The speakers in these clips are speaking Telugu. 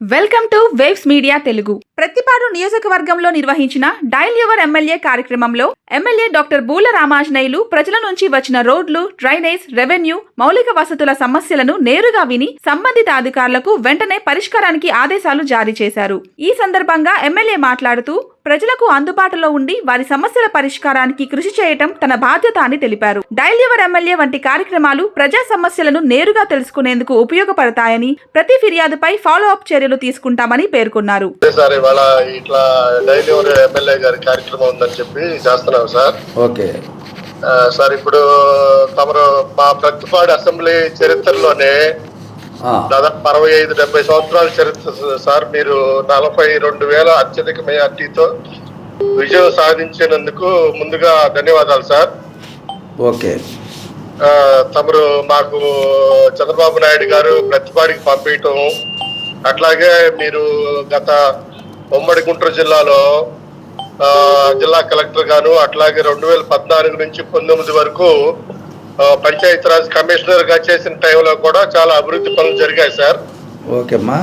Welcome to waves media Telugu. Prathipadu నియోజకవర్గంలో నిర్వహించిన డైల్ యువర్ ఎమ్మెల్యే కార్యక్రమంలో ఎమ్మెల్యే డాక్టర్ బూల రామాంజనేయులు ప్రజల నుంచి వచ్చిన రోడ్లు, డ్రైనేజ్, రెవెన్యూ, మౌలిక వసతుల సమస్యలను నేరుగా విని సంబంధిత అధికారులకు వెంటనే పరిష్కారానికి ఆదేశాలు జారీ చేశారు. ఈ సందర్భంగా ఎమ్మెల్యే మాట్లాడుతూ ప్రజలకు అందుబాటులో ఉండి వారి సమస్యల పరిష్కారానికి కృషి చేయటం తన బాధ్యత అని తెలిపారు. డైల్ యువర్ ఎమ్మెల్యే వంటి కార్యక్రమాలు ప్రజా సమస్యలను నేరుగా తెలుసుకునేందుకు ఉపయోగపడతాయని, ప్రతి ఫిర్యాదుపై ఫాలో అప్ చర్యలు తీసుకుంటామని పేర్కొన్నారు. ఇట్లా డైల్ యువర్ ఎమ్మెల్యే గారి కార్యక్రమం ఉందని చెప్పి చేస్తున్నాం సార్. ఓకే సార్, ఇప్పుడు తమరు మా ప్రతిపాడు అసెంబ్లీ చరిత్రలోనే దాదాపు 65-70 సంవత్సరాల చరిత్ర సార్. మీరు 42,000 అత్యధిక మెజార్టీతో విజయం సాధించినందుకు ముందుగా ధన్యవాదాలు సార్. ఓకే. తమరు మాకు చంద్రబాబు నాయుడు గారు ప్రతిపాడికి పంపించటం, అట్లాగే మీరు గత ఉమ్మడి గుంటూరు జిల్లాలో జిల్లా కలెక్టర్ గాను, అట్లాగే 2014 నుంచి 19 వరకు పంచాయతీరాజ్ కమిషనర్ గా చేసిన టైంలో కూడా చాలా అభివృద్ధి పనులు జరిగాయి సార్. ఓకేమ్మా.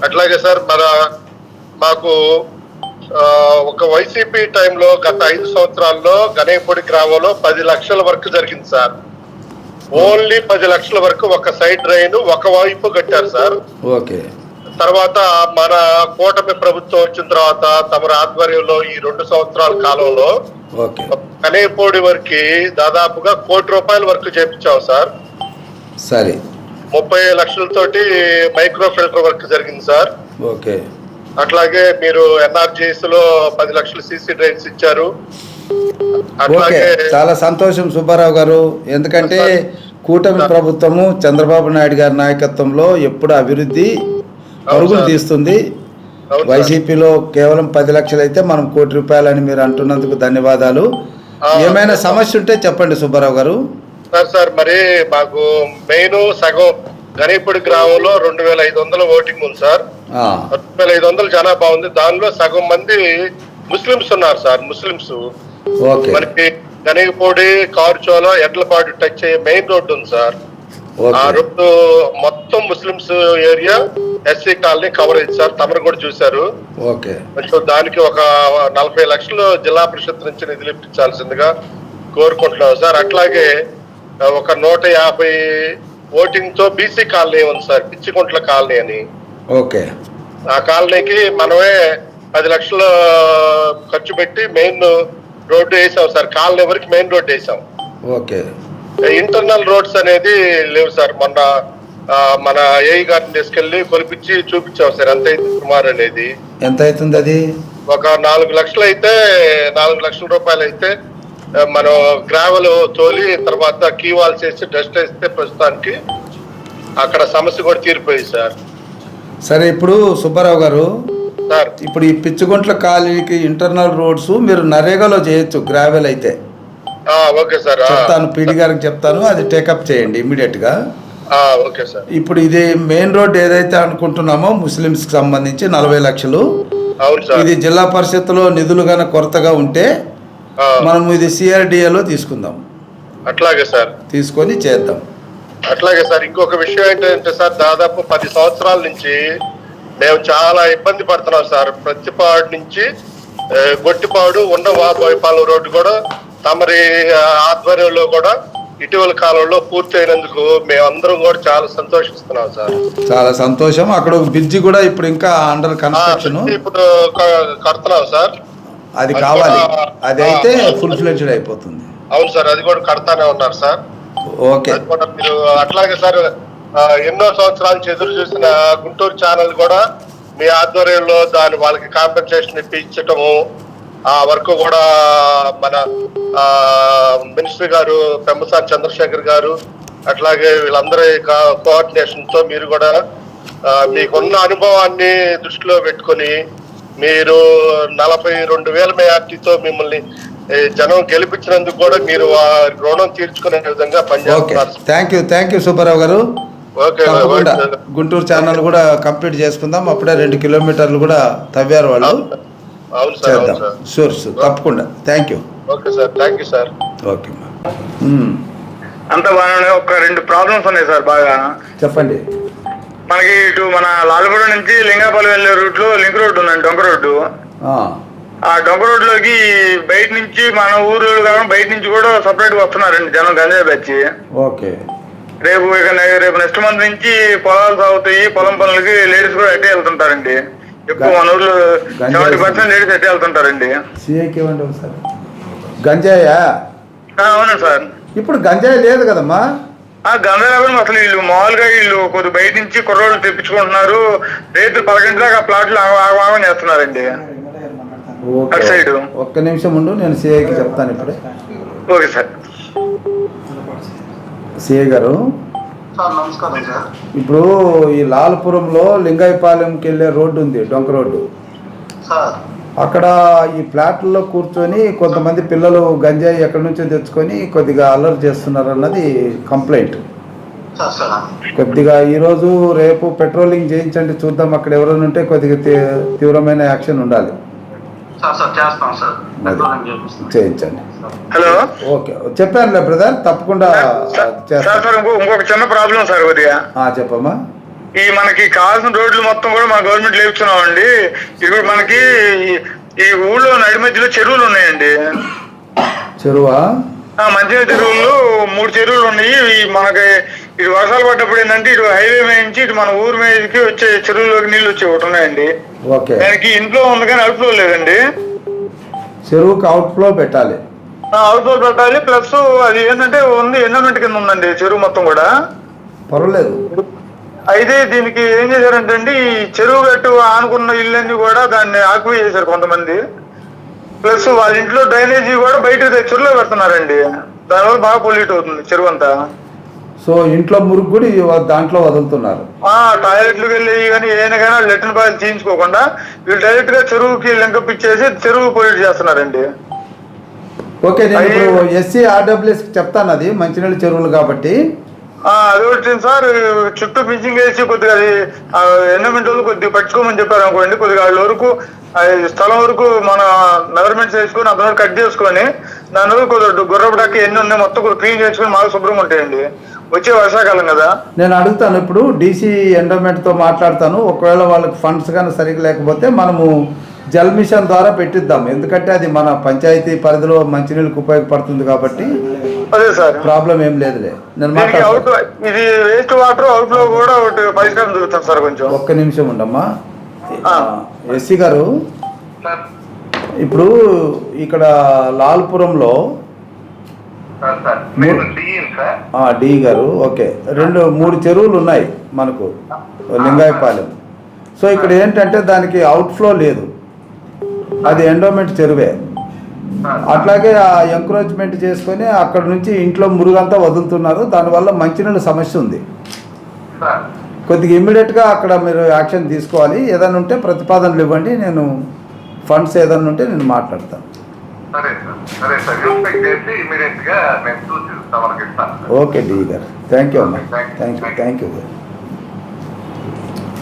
అట్లాగే సార్ మాకు ఒక వైసీపీ టైంలో గత 5 సంవత్సరాల్లో గణేపూడి గ్రామంలో 10 లక్షల వరకు జరిగింది సార్. ఓన్లీ 10 లక్షల వరకు ఒక సైడ్ డ్రైన్ ఒక వైపు కట్టారు సార్. ఓకే. తర్వాత మన కూటమి ప్రభుత్వం వచ్చిన తర్వాత తమ ఆధ్వర్యంలో ఈ 2 సంవత్సరాల కాలంలో కనేపూడి వరకు దాదాపుగా ₹1 కోటి వరకు చేపించాం సార్. సరే. 30 లక్షలతోటి మైక్రో ఫిల్టర్ వర్క్ జరిగింది సార్. ఓకే. అట్లాగే మీరు ఎన్ఆర్జీఎస్ లో 10 లక్షలు సీసీ డ్రైన్స్ ఇచ్చారు. ఓకే, చాలా సంతోషం సుబ్బారావు గారు. ఎందుకంటే కూటమి ప్రభుత్వము చంద్రబాబు నాయుడు గారి నాయకత్వంలో ఎప్పుడు అభివృద్ధి పరుగులు తీస్తుంది. వైసీపీలో కేవలం 10 లక్షలు అయితే మనం ₹1 కోటి అని మీరు అంటున్నందుకు ధన్యవాదాలు. ఏమైనా సమస్య ఉంటే చెప్పండి సుబ్బారావు గారు. సార్ మరి మాకు మెయిన్ సగం గణేపూడి గ్రామంలో 2,500 ఓటింగ్ ఉంది సార్. 2,500 జనాభా ఉంది. దానిలో సగం మంది ముస్లిమ్స్ ఉన్నారు సార్. ముస్లిమ్స్ మనకి గణేపూడి, కారుచోల, ఎడ్లపాడు టచ్ అయ్యే మెయిన్ రోడ్డు ఉంది సార్. ఆ రోడ్డు మొత్తం Muslims area, SC colony coverage sir. తమరు కూడా చూశారు. దానికి ఒక 40 లక్షలు జిల్లా పరిషత్ నుంచి నిధులు ఇప్పించాల్సిందిగా కోరుకుంటున్నాం సార్. అట్లాగే ఒక 150 ఓటింగ్ తో బీసీ కాలనీ ఉంది సార్, పిచ్చికుంట్ల కాలనీ అని. ఓకే. ఆ కాలనీకి మనమే 10 లక్షలు ఖర్చు పెట్టి మెయిన్ రోడ్డు వేసాం సార్. కాలనీ వరకు మెయిన్ రోడ్డు వేసాం. ఓకే. ఇంటర్నల్ రోడ్స్ అనేది లేవు సార్. మొన్న మన ఏఈ గారిని తీసుకెళ్లి కొలిపించి చూపించాం సార్. ఎంత అయితే సుమారు అనేది ఎంత అవుతుంది? అది ఒక 4 లక్షలు అయితే, ₹4 లక్షల అయితే మనం గ్రావెల్ తోలి తర్వాత కీ వాల్స్ వేసి డస్ట్ వేస్తే ప్రస్తుతానికి అక్కడ సమస్య కూడా తీరిపోయింది సార్. సరే, ఇప్పుడు సుబ్బారావు గారు సార్, ఇప్పుడు ఈ పిచ్చుగుంట్ల కాలనీకి ఇంటర్నల్ రోడ్స్ మీరు నరేగాలో చేయొచ్చు, గ్రావెల్ అయితే. ఓకే సార్, చెప్తాను, పీడి గారికి చెప్తాను, అది టేకప్ చేయండి ఇమీడియట్ గా. Okay sir. ఇప్పుడు ఇది మెయిన్ రోడ్ ఏదైతే అనుకుంటున్నామో ముస్లిమ్స్ కి సంబంధించి 40 లక్షలు, ఇది జిల్లా పరిషత్తులో నిధులు గాన కొరతగా ఉంటే మనం ఇది సిఆర్డిఏలో తీసుకుందాం. అట్లాగే సార్, తీసుకొని చేద్దాం. అట్లాగే సార్. ఇంకొక విషయం ఏంటంటే సార్, దాదాపు 10 సంవత్సరాల నుంచి మేము చాలా ఇబ్బంది పడుతున్నాం సార్. ప్రతిపాడు నుంచి గొట్టిపాడు బోయపాలెం రోడ్డు కూడా తమరి ఆధ్వర్యంలో కూడా ఇటీవల కాలంలో పూర్తి అయినందుకు మేమందరం కూడా చాలా సంతోషిస్తున్నాం సార్. చాలా సంతోషం. అక్కడ ఒక బ్రిడ్జి కూడా ఇప్పుడు ఇంకా అండర్ కన్స్ట్రక్షన్ ఇప్పుడు కడుతున్నాం సార్. అది కావాలి, అది అయితే ఫుల్ ఫ్లెడ్జ్డ్ అయిపోతుంది. అవును సార్, అది కూడా కడతానే ఉన్నారు సార్. ఓకే. మీరు అట్లాగే సార్, ఎన్నో సంవత్సరాల నుంచి ఎదురు చూసిన గుంటూరు ఛానల్ కూడా మీ ఆధ్వర్యంలో దాని వాళ్ళకి కాంపెన్సేషన్ ఇప్పించటము, ఆ వర్క్ కూడా మన మినిస్టర్ గారు పెమ్మసాని చంద్రశేఖర్ గారు, అట్లాగే వీళ్ళందరి కోఆర్డినేషన్ తో మీరు కూడా మీకున్న అనుభవాన్ని దృష్టిలో పెట్టుకొని మీరు 42,000 మెజార్టీతో మిమ్మల్ని జనం గెలిపించినందుకు కూడా మీరు రుణం తీర్చుకునే విధంగా పనిచేస్తున్నారు. థ్యాంక్ యూ సుబ్బారావు గారు. గుంటూరు ఛానల్ కూడా కంప్లీట్ చేసుకుందాం. అప్పుడే 2 కిలోమీటర్లు కూడా తవ్వారు వాళ్ళు. అవును సార్, అవును చేద్దాం. సార్. షూర్ షూర్, తప్పకుండా. Thank you. Okay sir, thank you sir. Okay అంత బాగానే ఒక 2 ప్రాబ్లమ్స్ ఉన్నాయి సార్ బాగా. చెప్పండి. మనకి ఇటు మన లాల్గూడ నుంచి లింగాపాలెం వెళ్ళే రూట్ లో లింక్ రోడ్డు ఉందండి, డొంక రోడ్డు. ఆ డొంక రోడ్ లోకి బయట నుంచి మన ఊరు కాకుండా బయట నుంచి కూడా సపరేట్ గా వస్తున్నారండి జనం, గంజాయి వచ్చి. ఓకే. రేపు నెక్స్ట్ మంత్ నుంచి పొలాలు సాగుతాయి, పొలం పనులకి లేడీస్ కూడా అట్టే వెళ్తుంటారండి. ఎక్కువ మన ఊర్లో 70% లేడీస్ అట్టే వెళ్తుంటారండి. సిఐకి ఇవ్వండి ఒకసారి. గంజాయా? అవును సార్. ఇప్పుడు గంజాయి లేదు కదమ్మా. గంజాయి లేకుండా అసలు వీళ్ళు మామూలుగా వీళ్ళు కొద్ది బయట నుంచి కుర్రోళ్ళు తెప్పించుకుంటున్నారు. రేతులు 11 దాకా ఆ ప్లాట్లు ఆగం చేస్తున్నారండి అటు సైడ్. ఒక్క నిమిషం ఉండు, నేను సిఐకి చెప్తాను ఇప్పుడే. Okay sir. సిఐ గారు, నమస్కారం సార్. ఇప్పుడు ఈ లాల్పురంలో లింగాయపాలెంకి వెళ్ళే రోడ్డు ఉంది, డొంక రోడ్డు. అక్కడ ఈ ఫ్లాట్లలో కూర్చొని కొంతమంది పిల్లలు గంజాయి ఎక్కడి నుంచో తెచ్చుకొని కొద్దిగా అల్లరి చేస్తున్నారు అన్నది కంప్లైంట్. కొద్దిగా ఈరోజు రేపు పెట్రోలింగ్ చేయించండి, చూద్దాం అక్కడ ఎవరైనా ఉంటే కొద్దిగా తీవ్రమైన యాక్షన్ ఉండాలి. చేయించండి. హలో. ఓకే, చెప్పానులే బ్రదర్, తప్పకుండా చేస్తాను. ఇంకొక చిన్న ప్రాబ్లం సార్ కొద్దిగా. చెప్పమ్మా. ఈ మనకి కావాల్సిన రోడ్లు మొత్తం కూడా మన గవర్నమెంట్ లేపుతున్నామండి. ఇప్పుడు మనకి ఈ ఊళ్ళో నడి మధ్యలో చెరువులు ఉన్నాయండి. చెరువా? మంచినీళ్ళ చెరువులు 3 చెరువులు ఉన్నాయి. మనకి ఇటు వర్షాలు పడ్డప్పుడు ఏంటంటే ఇటు హైవే మీద నుంచి ఇటు మన ఊరు మీదకి వచ్చే చెరువులోకి నీళ్ళు వచ్చి ఒకటి ఉన్నాయండి. ఓకే. దానికి ఇంట్లో ఉంది కానీ అవుట్ ఫ్లో లేదండి. చెరువుకి అవుట్ ఫ్లో పెట్టాలి. అవుట్ ఫ్లో పెట్టాలి. ప్లస్ అది ఏంటంటే ఉంది, ఎన్విరాన్మెంట్ కింద ఉందండి చెరువు మొత్తం కూడా. పర్వాలేదు. అయితే దీనికి ఏం చేశారంటే అండి, ఈ చెరువు గట్టు ఆనుకున్న ఇళ్ళన్నీ కూడా దాన్ని ఆక్యుపై చేశారు కొంతమంది. ప్లస్ వాళ్ళ ఇంట్లో డ్రైనేజీ కూడా బయట చెరువులో పెడుతున్నారండి. దానివల్ల బాగా పొల్యూట్ అవుతుంది చెరువు అంతా. సో ఇంట్లో మురుగు కూడా దాంట్లో వదులుతున్నారు. టాయిలెట్లకు వెళ్ళి కానీ ఏదైనా కానీ లెట్రిన్ బాగా చేయించుకోకుండా వీళ్ళు డైరెక్ట్ గా చెరువుకి లింకప్ ఇచ్చేసి చెరువు పొల్యూట్ చేస్తున్నారండి. ఓకే, నేను ఇప్పుడు ఎస్సీ ఆర్డబ్ల్యూఎస్ చెప్తాను, అది మంచినీళ్ళ చెరువులు కాబట్టి. అది వచ్చింది సార్. చుట్టూ ఫించింగ్ వేసి కొద్దిగా అది ఎన్విరాన్మెంట్ వాళ్ళు కొద్దిగా పట్టుకోమని చెప్పారు అనుకోండి. కొద్దిగా వాళ్ళ వరకు స్థలం వరకు మన మెజర్మెంట్స్ వేసుకొని అంతవరకు కట్ చేసుకొని దాని వరకు కొద్దిగా గుర్రపు డక్క ఎన్ని ఉన్నాయి మొత్తం కొద్దిగా క్లీన్ చేసుకుని మాకు శుభ్రంగా ఉంటాయండి. వచ్చే వర్షాకాలం కదా. నేను అడుగుతాను ఇప్పుడు డీసీ ఎండోమెంట్తో మాట్లాడతాను. ఒకవేళ వాళ్ళకి ఫండ్స్ కానీ సరిగ్గా లేకపోతే మనము జల్ మిషన్ ద్వారా పెట్టిద్దాం. ఎందుకంటే అది మన పంచాయతీ పరిధిలో మంచినీళ్ళకి ఉపయోగపడుతుంది కాబట్టి అదే సార్, ప్రాబ్లం ఏం లేదులే. నేను ఇది వేస్ట్ వాటర్ అవుట్ ఫ్లో కూడా ఒకటి పరిష్కారం చూస్తాను సార్. కొంచెం ఒక్క నిమిషం ఉండమ్మా. ఎస్సీ గారు, ఇప్పుడు ఇక్కడ లాల్పురంలో డి గారు, ఓకే, 3 చెరువులు ఉన్నాయి మనకు లింగాయపాలెం. సో ఇక్కడ ఏంటంటే దానికి అవుట్ ఫ్లో లేదు, అది ఎండోమెంట్ చెరువే. అట్లాగే ఆ ఎంకరేజ్మెంట్ చేసుకొని అక్కడ నుంచి ఇంట్లో మురుగంతా వదులుతున్నారు. దానివల్ల మంచినీళ్ళ సమస్య ఉంది. కొద్దిగా ఇమ్మీడియట్గా అక్కడ మీరు యాక్షన్ తీసుకోవాలి. ఏదైనా ఉంటే ప్రతిపాదనలు ఇవ్వండి, నేను ఫండ్స్ ఏదైనా ఉంటే నేను మాట్లాడతాను. ఓకే డి గారు, థ్యాంక్ యూ అమ్మా. Thank you.